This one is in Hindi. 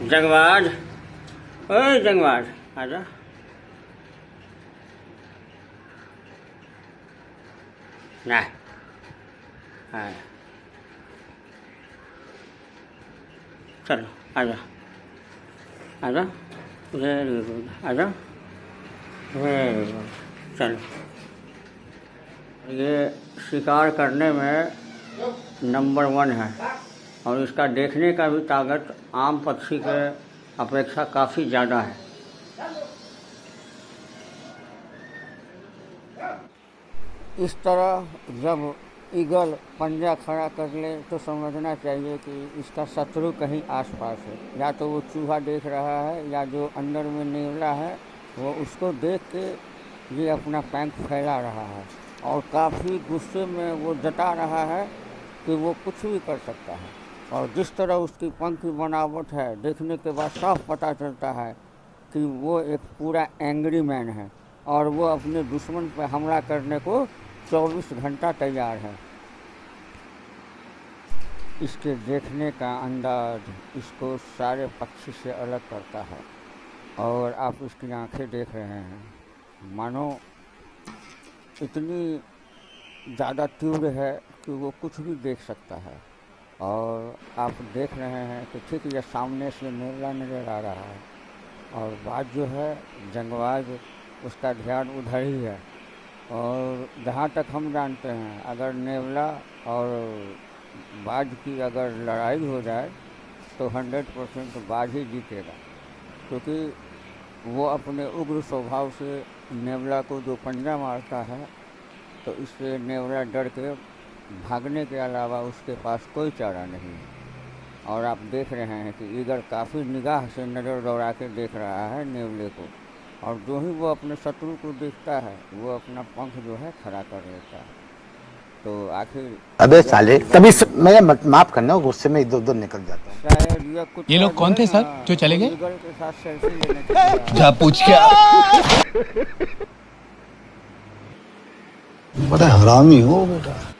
जंगबाज, ओए जंगबाज, आजा। ना, हाँ, चलो आजा, आजा, वेरी गुड, आजा, वेरी गुड, चलो। ये शिकार करने में नंबर 1 है और इसका देखने का भी ताकत आम पक्षी के अपेक्षा काफ़ी ज़्यादा है। इस तरह जब ईगल पंजा खड़ा कर ले तो समझना चाहिए कि इसका शत्रु कहीं आसपास है। या तो वो चूहा देख रहा है या जो अंदर में नेवला है वो उसको देख के ये अपना पंख फैला रहा है और काफ़ी गुस्से में वो जता रहा है कि वो कुछ भी कर सकता है। और जिस तरह उसकी पंख की बनावट है देखने के बाद साफ पता चलता है कि वो एक पूरा एंग्री मैन है और वो अपने दुश्मन पर हमला करने को 24 घंटा तैयार है। इसके देखने का अंदाज इसको सारे पक्षी से अलग करता है और आप इसकी आंखें देख रहे हैं, मानो इतनी ज़्यादा तीव्र है कि वो कुछ भी देख सकता है। और आप देख रहे हैं कि ठीक ये सामने से नेवला नज़र आ रहा है और बात जो है जंगबाज उसका ध्यान उधर ही है। और जहाँ तक हम जानते हैं अगर नेवला और बाज की अगर लड़ाई हो जाए तो 100% बाज ही जीतेगा, क्योंकि वो अपने उग्र स्वभाव से नेवला को जो पंजा मारता है तो इससे नेवला डर के भागने के अलावा उसके पास कोई चारा नहीं है। और आप देख रहे हैं कि ईगल काफ़ी निगाह से नज़र दौड़ा के देख रहा है नेवले को और जो ही वो अपने शत्रु को देखता है वो अपना पंख जो है खड़ा कर लेता है। तो आखिर अबे साले तभी मैं माफ करना, गुस्से में इधर उधर निकल जाता हूँ। शायद ये लोग कौन थे सर जो चले गए? ईगल के साथ सेल्फी लेने के लिए जा पूछ के आ। बड़ा हरामी हो बेटा।